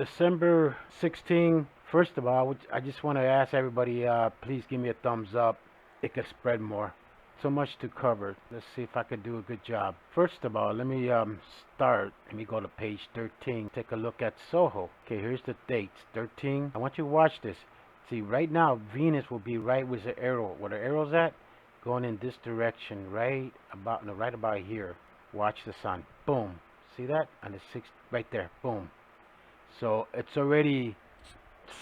December 16. First of all, I just want to ask everybody, please give me a thumbs up. It could spread more. So much to cover. Let's see if I could do a good job. First of all, let me start. Let me go to page 13. Take a look at SOHO. Okay, here's the dates. 13. I want you to watch this. See, right now, Venus will be right with the arrow. Where the arrow's at, going in this direction, right about, no, right about here. Watch the sun. Boom. See that? On the sixth, right there. Boom. So it's already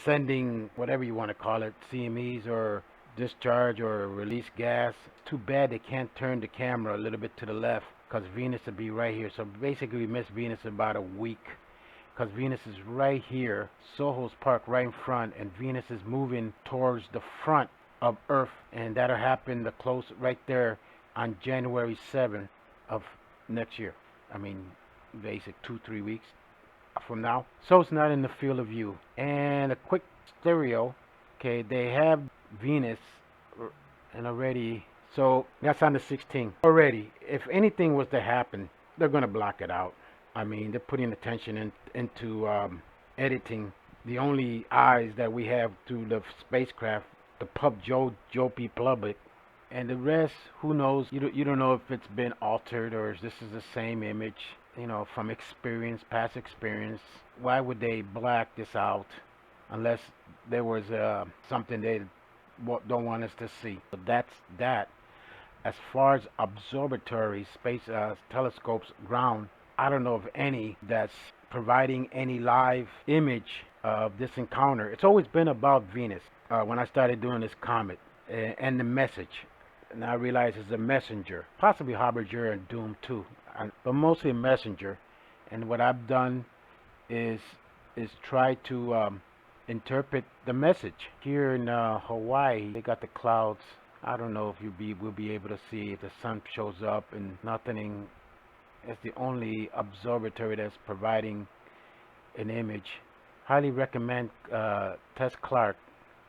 sending whatever you want to call it, CMEs or discharge or release gas. It's too bad they can't turn the camera a little bit to the left because Venus will be right here. So basically we missed Venus about a week because Venus is right here. Soho's parked right in front and Venus is moving towards the front of Earth, and that'll happen the close right there on January 7th of next year. I mean, basic 2-3 weeks from now. So it's not in the field of view. And a quick stereo. Okay, they have Venus and already, so that's on the 16th. Already, if anything was to happen, they're going to block it out. I mean, they're putting attention into editing. The only eyes that we have through the spacecraft, the Joe P. public, and the rest, who knows? You don't know if it's been altered or if this is the same image, from experience, past experience. Why would they black this out unless there was something they don't want us to see? But that's that. As far as observatory space telescopes, ground, I don't know of any that's providing any live image of this encounter. It's always been about Venus. When I started doing this comet and the message, and I realize it's a messenger, possibly harbinger and doom too, but mostly a messenger. And what I've done is try to interpret the message. Here in Hawaii, they got the clouds. I don't know if we'll be able to see if the sun shows up and nothing. It's the only observatory that's providing an image. Highly recommend Tess Clark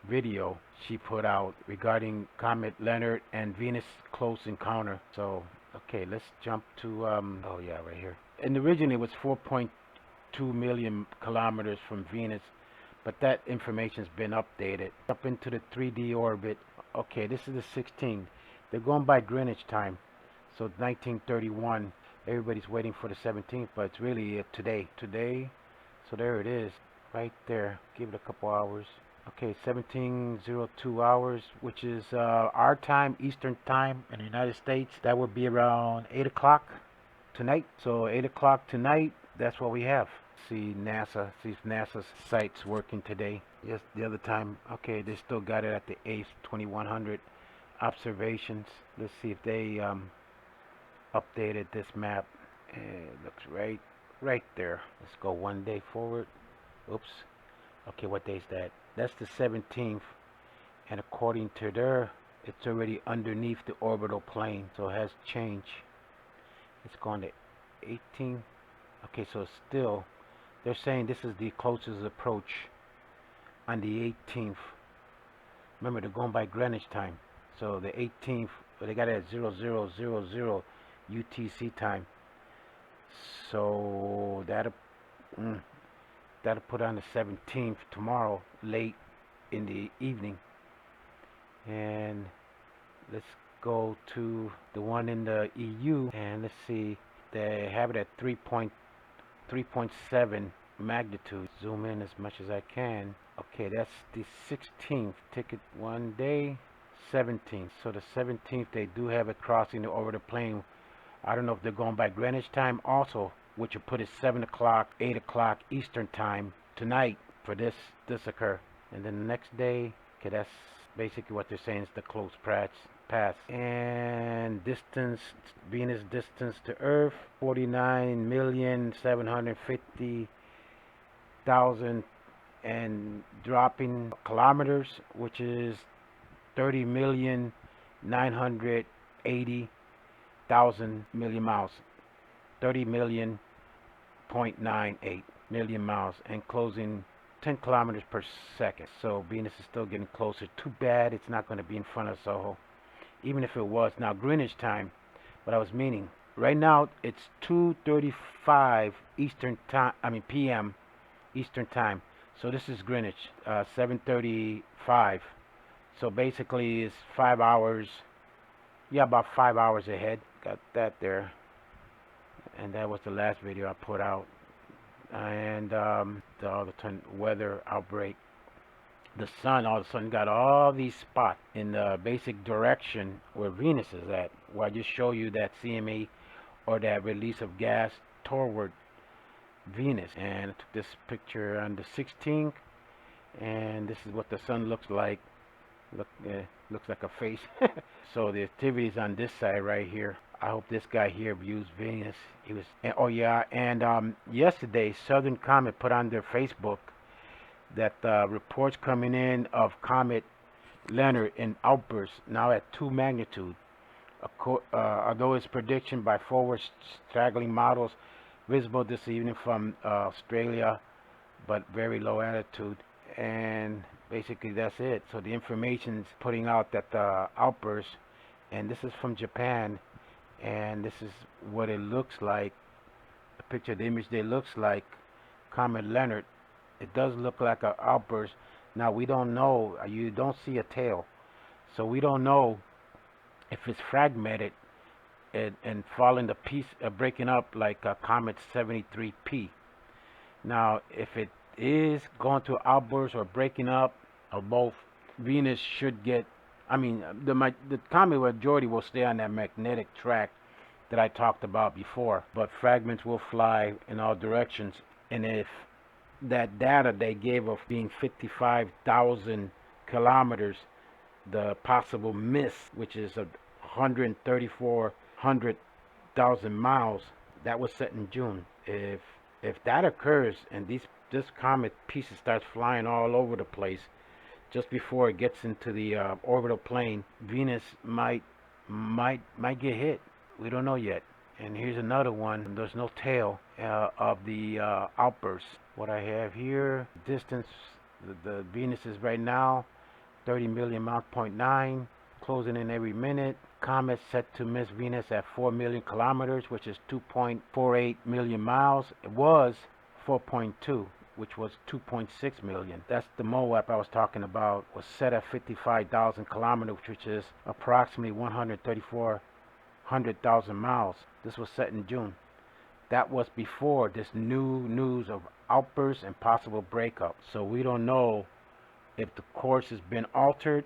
video she put out regarding Comet Leonard and Venus close encounter. So, okay, let's jump to, oh yeah, right here. And originally it was 4.2 million kilometers from Venus, but that information's been updated. Up into the 3D orbit. Okay, this is the 16th. They're going by Greenwich time, so 1931. Everybody's waiting for the 17th, but it's really today. So there it is, right there. Give it a couple hours. Okay, 17:02 hours, which is our time, Eastern time in the United States. That would be around 8 o'clock tonight. So 8 o'clock tonight, that's what we have. See NASA, see if NASA's site's working today. Yes, the other time, okay, they still got it at the 8th, 2100 observations. Let's see if they updated this map. It looks right there. Let's go one day forward. Oops. Okay, what day is that? That's the 17th, and according to it's already underneath the orbital plane, so it has changed. It's going to 18. Okay, so still, they're saying this is the closest approach on the 18th. Remember, they're going by Greenwich time, so the 18th, they got it at 0000 UTC time. So that'll put on the 17th tomorrow, late in the evening. And let's go to the one in the EU, and let's see, they have it at 3.7 magnitude. Zoom in as much as I can. Okay, that's the 16th. Ticket one day, 17th. So the 17th, they do have it crossing the orbital plane. I don't know if they're going by Greenwich time also, which will put it 7 o'clock, 8 o'clock Eastern time tonight for this occur. And then the next day, okay, that's basically what they're saying is the close pass. And distance, Venus distance to Earth, 49,750,000 and dropping kilometers, which is 30,980,000 million miles. 30,000,000.98 million miles, and closing 10 kilometers per second. So Venus is still getting closer. Too bad it's not going to be in front of SOHO. Even if it was. Now Greenwich time, what I was meaning, right now it's 2:35 Eastern time, PM Eastern time. So this is Greenwich, 7:35. So basically, it's 5 hours. Yeah, about 5 hours ahead. Got that there. And that was the last video I put out. And the weather outbreak. The sun all of a sudden got all these spots in the basic direction where Venus is at. Where I just show you that CME or that release of gas toward Venus. And I took this picture on the 16th, and this is what the sun looks like. Look, looks like a face. So the activities on this side right here. I hope this guy here views Venus. He was, and, oh yeah, and yesterday Southern Comet put on their Facebook that reports coming in of Comet Leonard in outbursts now at 2 magnitude. Although its prediction by forward straggling models visible this evening from Australia, but very low altitude. And basically that's it. So the information's putting out that the outburst, and this is from Japan, and this is what it looks like. The picture, the image there looks like Comet Leonard. It does look like an outburst. Now we don't know, you don't see a tail, so we don't know if it's fragmented and falling to piece, breaking up like Comet 73P. Now if it is going to outburst or breaking up or both, Venus should get, I mean, the comet majority will stay on that magnetic track that I talked about before, but fragments will fly in all directions. And if that data they gave of being 55,000 kilometers, the possible miss, which is 134,000 miles, that was set in June. If that occurs and this comet pieces starts flying all over the place just before it gets into the orbital plane, Venus might get hit. We don't know yet. And here's another one. There's no tail of the outburst. What I have here, distance, the Venus is right now 30 million miles, 0.9, closing in every minute. Comet set to miss Venus at 4 million kilometers, which is 2.48 million miles. It was 4.2, which was 2.6 million. That's the MOAP I was talking about, was set at 55,000 kilometers, which is approximately 134,000 miles. This was set in June. That was before this new news of outbursts and possible breakup. So we don't know if the course has been altered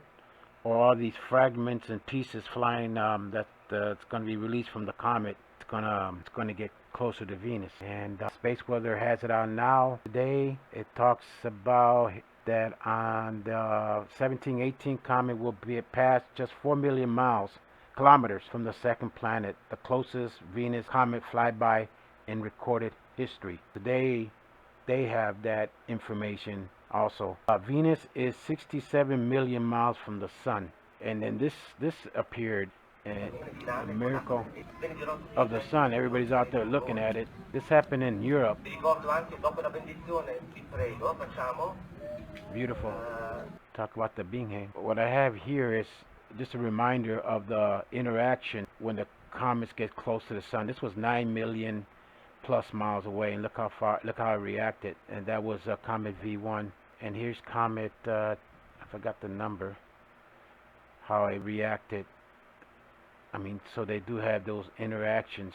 or all these fragments and pieces flying that's going to be released from the comet. It's gonna get closer to Venus. And space weather has it out now. Today it talks about that on the 1718 comet will be past just 4 million kilometers from the second planet, the closest Venus comet flyby in recorded history. Today they have that information also. Venus is 67 million miles from the sun, and then this appeared in a miracle of the sun. Everybody's out there looking at it. This happened in Europe. Beautiful. Talk about the Bingham. What I have here is just a reminder of the interaction when the comets get close to the sun. This was 9 million plus miles away, and look how it reacted. And that was Comet V1. And here's Comet, I forgot the number, how it reacted. I mean, so they do have those interactions.